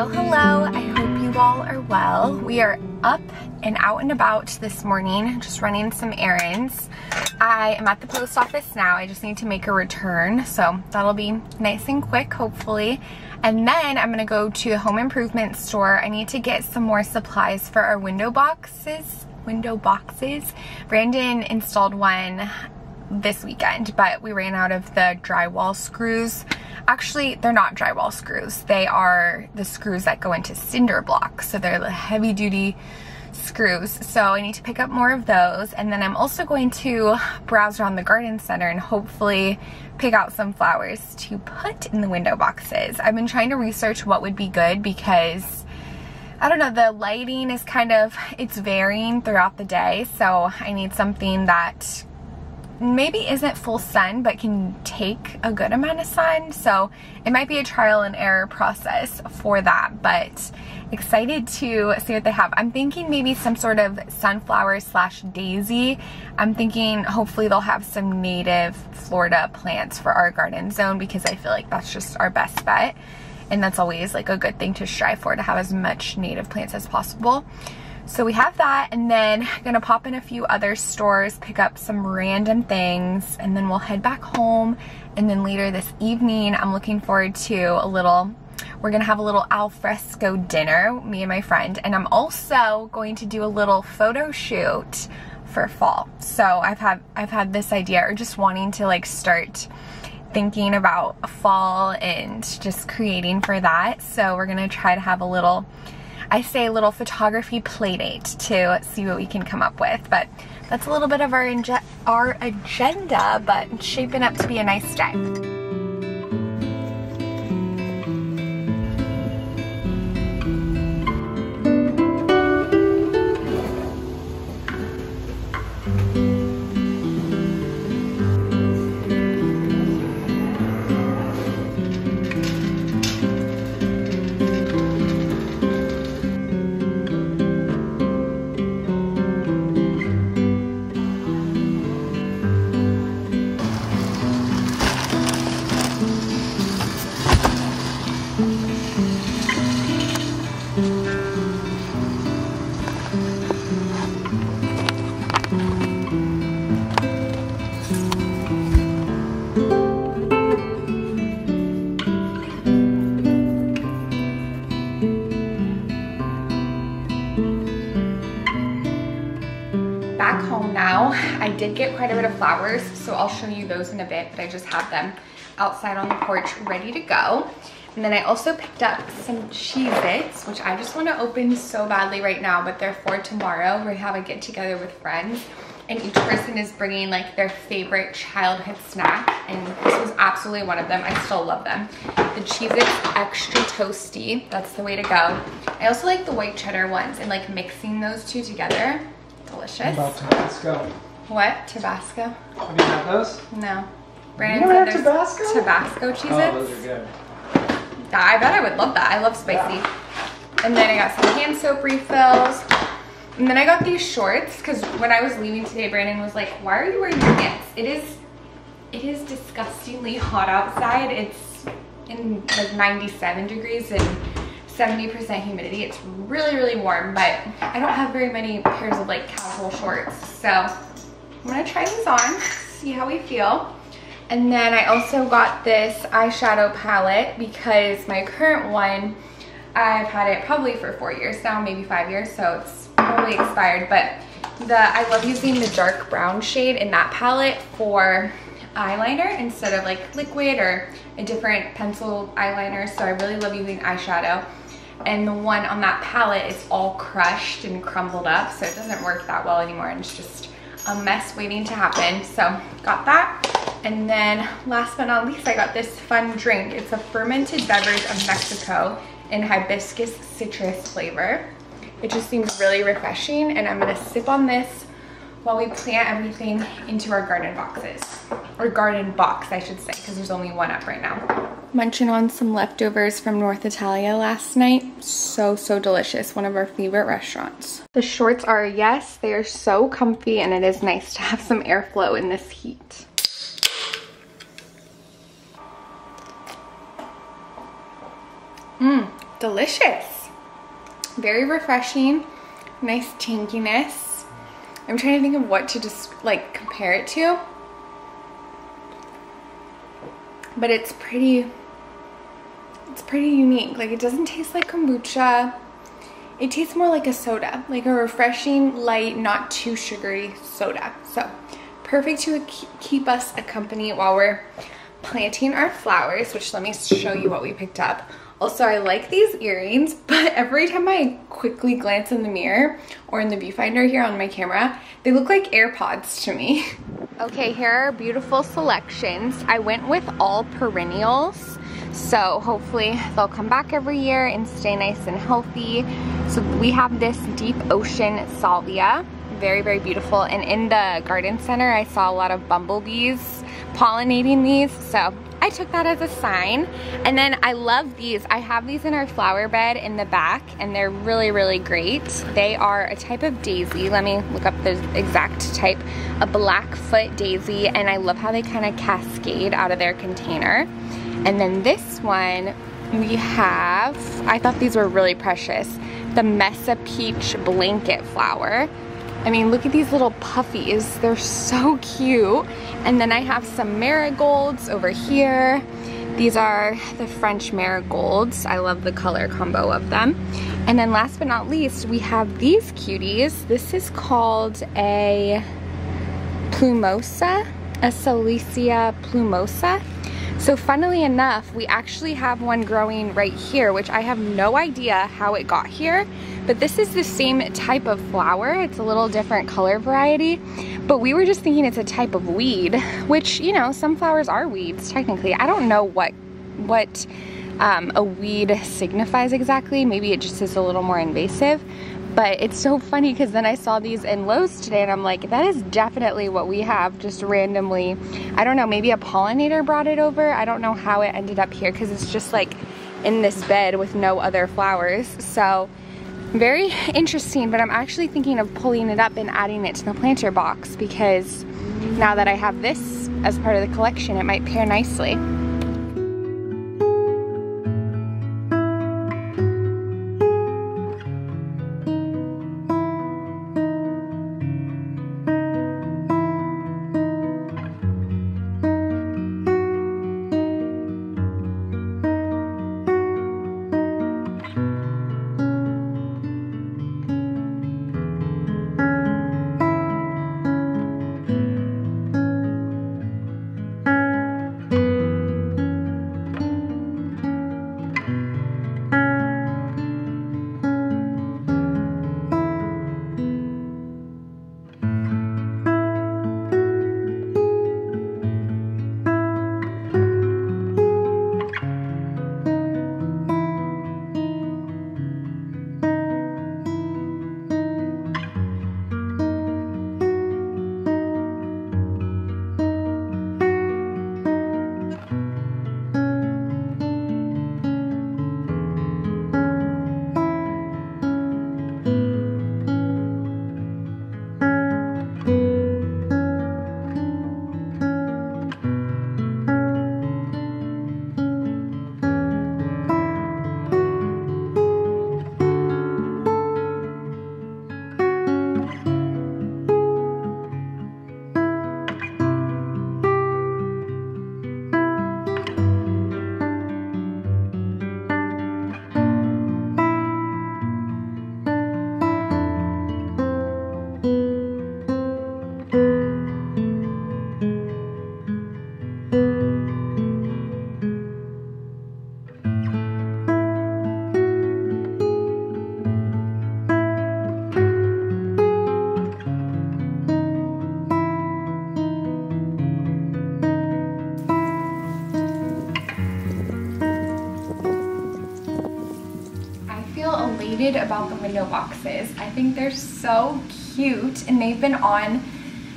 Well, hello, I hope you all are well. We are up and out and about this morning, just running some errands. I am at the post office now. I just need to make a return, so that'll be nice and quick, hopefully. And then I'm gonna go to the home improvement store. I need to get some more supplies for our window boxes. Brandon installed one this weekend, but we ran out of the drywall screws. Actually, they're not drywall screws. They are the screws that go into cinder blocks. So they're the heavy duty screws. So I need to pick up more of those. And then I'm also going to browse around the garden center and hopefully pick out some flowers to put in the window boxes. I've been trying to research what would be good because I don't know, the lighting is it's varying throughout the day. So I need something that maybe isn't full sun but can take a good amount of sun, so it might be a trial and error process for that, but excited to see what they have. I'm thinking maybe some sort of sunflower slash daisy. I'm thinking hopefully they'll have some native Florida plants for our garden zone because I feel like that's just our best bet, and that's always like a good thing to strive for, to have as much native plants as possible. So we have that, and then I'm gonna pop in a few other stores, pick up some random things, and then we'll head back home. And then later this evening, I'm looking forward to we're gonna have a little al fresco dinner, me and my friend, and I'm also going to do a little photo shoot for fall. So I've had this idea, or just wanting to like start thinking about fall and just creating for that. So we're gonna try to have a little photography play date to see what we can come up with. But that's a little bit of our agenda, but it's shaping up to be a nice day. Back home now. I did get quite a bit of flowers, so I'll show you those in a bit, but I just have them outside on the porch ready to go. And then I also picked up some Cheez-Its, which I just want to open so badly right now, but they're for tomorrow. We have a get together with friends, and each person is bringing like their favorite childhood snack, and this was absolutely one of them. I still love them. The Cheez-Its extra toasty, that's the way to go. I also like the white cheddar ones, and like mixing those two together. Delicious. What about Tabasco? What? Tabasco? Have you had those? No. Brandon said there's Tabasco? Tabasco Cheez-Its. Oh, those are good. I bet I would love that. I love spicy. Yeah. And then I got some hand soap refills. And then I got these shorts because when I was leaving today, Brandon was like, why are you wearing pants? It is disgustingly hot outside. It's in like 97 degrees and 70% humidity. It's really, really warm, but I don't have very many pairs of like casual shorts. So I'm gonna try these on, see how we feel. And then I also got this eyeshadow palette because my current one, I've had it probably for 4 years now, maybe 5 years, so it's probably expired. But I love using the dark brown shade in that palette for eyeliner instead of like liquid or a different pencil eyeliner. So I really love using eyeshadow. And the one on that palette is all crushed and crumbled up, so it doesn't work that well anymore, and it's just a mess waiting to happen. So got that. And then last but not least, I got this fun drink. It's a fermented beverage of Mexico in hibiscus citrus flavor. It just seems really refreshing, and I'm gonna sip on this while we plant everything into our garden boxes. Or garden box, I should say, because there's only one up right now. Munching on some leftovers from North Italia last night. So, so delicious. One of our favorite restaurants. The shorts are a yes. They are so comfy, and it is nice to have some airflow in this heat. delicious. Very refreshing, nice tanginess. I'm trying to think of what to just like compare it to. But it's pretty unique. Like, it doesn't taste like kombucha. It tastes more like a soda, like a refreshing, light, not too sugary soda. So perfect to keep us a company while we're planting our flowers, which let me show you what we picked up. Also, I like these earrings, but every time I quickly glance in the mirror or in the viewfinder here on my camera, they look like AirPods to me. Okay, here are beautiful selections. I went with all perennials, so hopefully they'll come back every year and stay nice and healthy. So we have this deep ocean salvia, very, very beautiful. And in the garden center, I saw a lot of bumblebees pollinating these, so I took that as a sign. And then I love these. I have these in our flower bed in the back, and they're really, really great. They are a type of daisy. Let me look up the exact type. A Blackfoot daisy, and I love how they kind of cascade out of their container. And then this one we have, I thought these were really precious, the Mesa Peach blanket flower. I mean, look at these little puffies. They're so cute. And then I have some marigolds over here. These are the French marigolds. I love the color combo of them. And then last but not least, we have these cuties. This is called a plumosa, a Silesia plumosa. So funnily enough, we actually have one growing right here, which I have no idea how it got here, but this is the same type of flower. It's a little different color variety, but we were just thinking it's a type of weed, which, you know, some flowers are weeds technically. I don't know what a weed signifies exactly. Maybe it just is a little more invasive. But it's so funny because then I saw these in Lowe's today and I'm like, that is definitely what we have, just randomly. I don't know, maybe a pollinator brought it over. I don't know how it ended up here because it's just like in this bed with no other flowers. So very interesting, but I'm actually thinking of pulling it up and adding it to the planter box because now that I have this as part of the collection, it might pair nicely. About the window boxes. I think they're so cute, and they've been on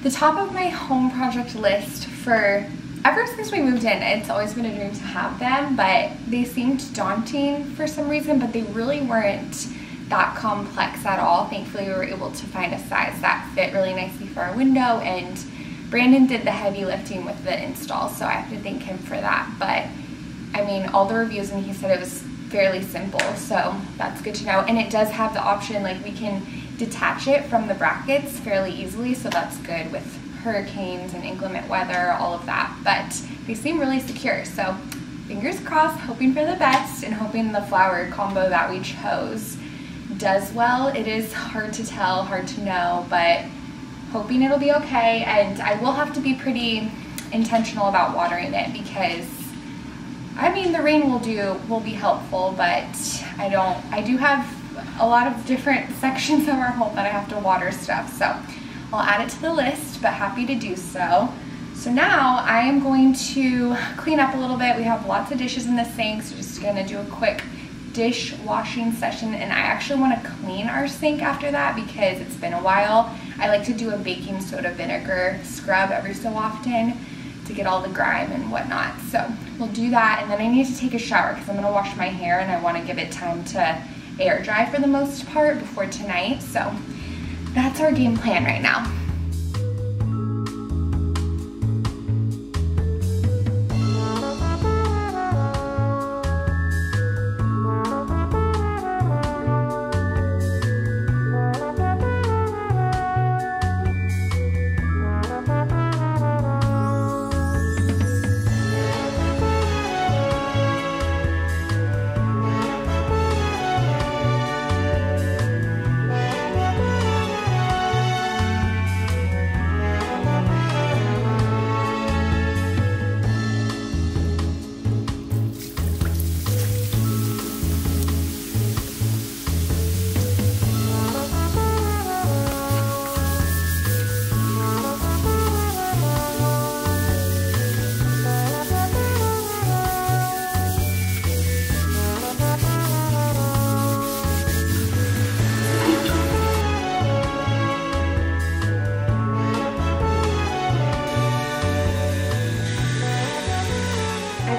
the top of my home project list for ever since we moved in. It's always been a dream to have them, but they seemed daunting for some reason, but they really weren't that complex at all. Thankfully, we were able to find a size that fit really nicely for our window, and Brandon did the heavy lifting with the install, so I have to thank him for that. But I mean, all the reviews, and he said it was fairly simple, so that's good to know. And it does have the option, like we can detach it from the brackets fairly easily, so that's good with hurricanes and inclement weather, all of that. But they seem really secure, so fingers crossed, hoping for the best and hoping the flower combo that we chose does well. It is hard to tell, hard to know, but hoping it'll be okay. And I will have to be pretty intentional about watering it because I mean the rain will be helpful, but I do have a lot of different sections of our home that I have to water stuff, so I'll add it to the list, but happy to do so. So now I am going to clean up a little bit. We have lots of dishes in the sink, so just gonna do a quick dish washing session, and I actually want to clean our sink after that because it's been a while. I like to do a baking soda vinegar scrub every so often to get all the grime and whatnot. So we'll do that, and then I need to take a shower because I'm gonna wash my hair and I want to give it time to air dry for the most part before tonight. So that's our game plan right now.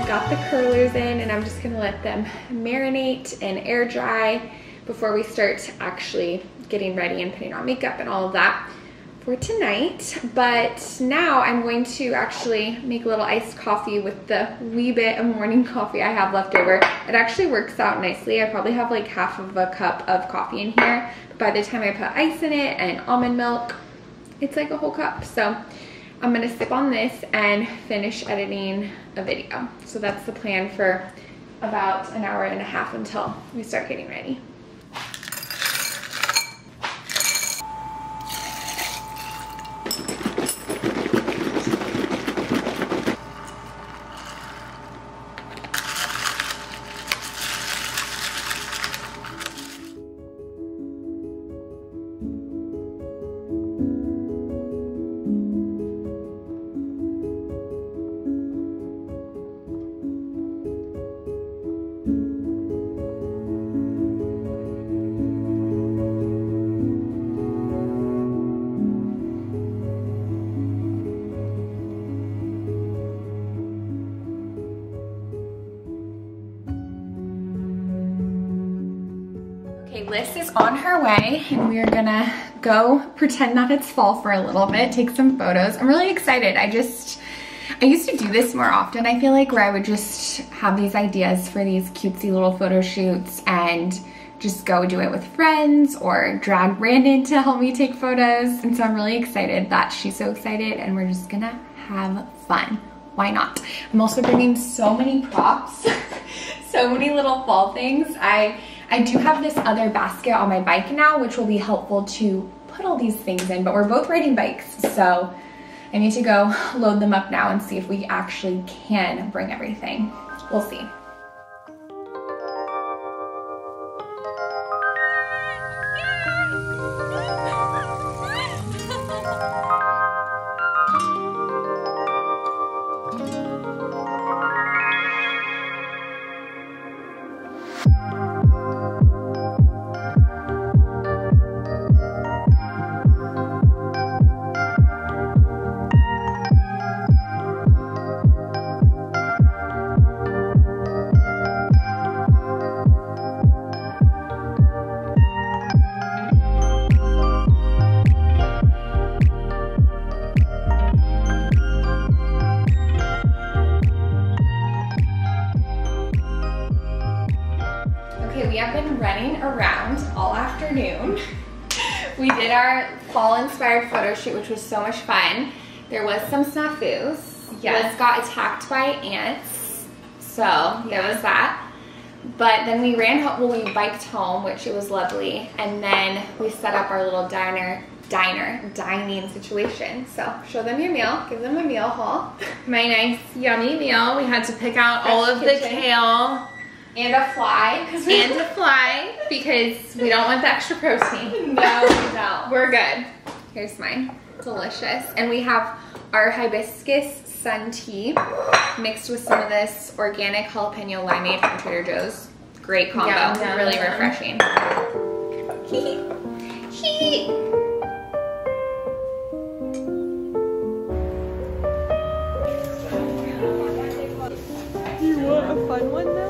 Got the curlers in, and I'm just gonna let them marinate and air dry before we start actually getting ready and putting on makeup and all of that for tonight. But now I'm going to actually make a little iced coffee with the wee bit of morning coffee I have left over. It actually works out nicely. I probably have like half of a cup of coffee in here, but by the time I put ice in it and almond milk, it's like a whole cup. So I'm gonna sip on this and finish editing a video. So that's the plan for about an hour and a half until we start getting ready. Okay, Liz is on her way, and we are gonna go pretend that it's fall for a little bit, take some photos. I'm really excited. I used to do this more often, I feel like, where I would just have these ideas for these cutesy little photo shoots and just go do it with friends or drag Brandon to help me take photos. And so I'm really excited that she's so excited, and we're just gonna have fun. Why not? I'm also bringing so many props, so many little fall things. I do have this other basket on my bike now, which will be helpful to put all these things in, but we're both riding bikes, so I need to go load them up now and see if we actually can bring everything. We'll see. We did our fall-inspired photo shoot, which was so much fun. There was some snafus. Yes. Liz got attacked by ants, so there was that. But then we ran home, well, we biked home, which it was lovely, and then we set up our little dining situation. So show them your meal, give them a meal haul. My nice yummy meal. We had to pick out all of the kale. And a fly. Because we don't want the extra protein. No, we don't. We're good. Here's mine. Delicious. And we have our hibiscus sun tea mixed with some of this organic jalapeno limeade from Trader Joe's. Great combo. Yeah, really refreshing. You want a fun one now?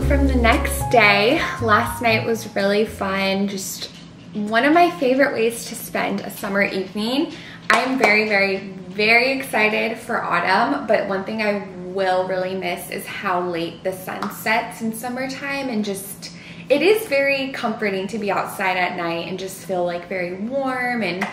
From the next day. Last night was really fun. Just one of my favorite ways to spend a summer evening. I am very, very, very excited for autumn, but one thing I will really miss is how late the sun sets in summertime, and just, it is very comforting to be outside at night and just feel like very warm, and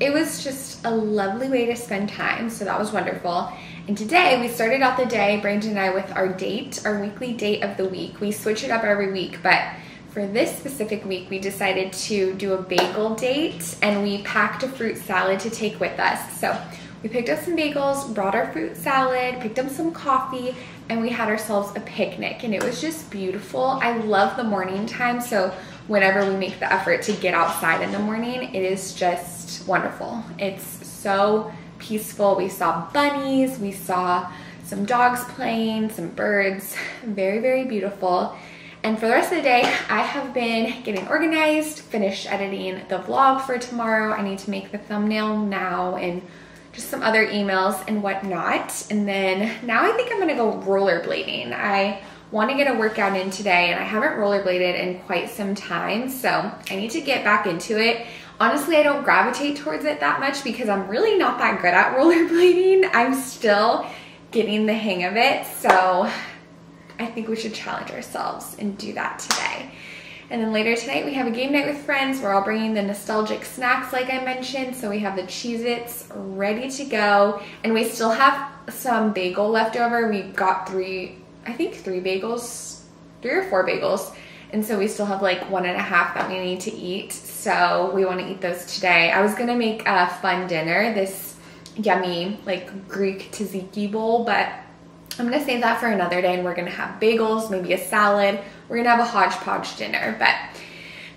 it was just a lovely way to spend time, so that was wonderful. And today we started out the day, Brandon and I, with our date, our weekly date of the week. We switch it up every week, but for this specific week, we decided to do a bagel date, and we packed a fruit salad to take with us. So we picked up some bagels, brought our fruit salad, picked up some coffee, and we had ourselves a picnic, and it was just beautiful. I love the morning time, so whenever we make the effort to get outside in the morning, it is just wonderful. It's so peaceful. We saw bunnies, we saw some dogs playing, some birds. Very, very beautiful. And for the rest of the day, I have been getting organized, finished editing the vlog for tomorrow. I need to make the thumbnail now and just some other emails and whatnot. And then now I think I'm gonna go rollerblading. I want to get a workout in today, and I haven't rollerbladed in quite some time, so I need to get back into it. Honestly, I don't gravitate towards it that much because I'm really not that good at rollerblading. I'm still getting the hang of it, so I think we should challenge ourselves and do that today. And then later tonight, we have a game night with friends. We're all bringing the nostalgic snacks like I mentioned, so we have the Cheez-Its ready to go, and we still have some bagel left over. We got three bagels, 3 or 4 bagels. And so we still have like 1.5 that we need to eat. So we want to eat those today. I was going to make a fun dinner, this yummy like Greek tzatziki bowl, but I'm going to save that for another day, and we're going to have bagels, maybe a salad. We're going to have a hodgepodge dinner, but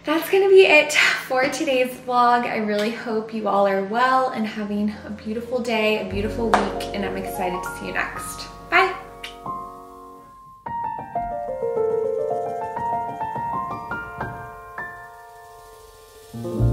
that's going to be it for today's vlog. I really hope you all are well and having a beautiful day, a beautiful week, and I'm excited to see you next. Bye. Thank you.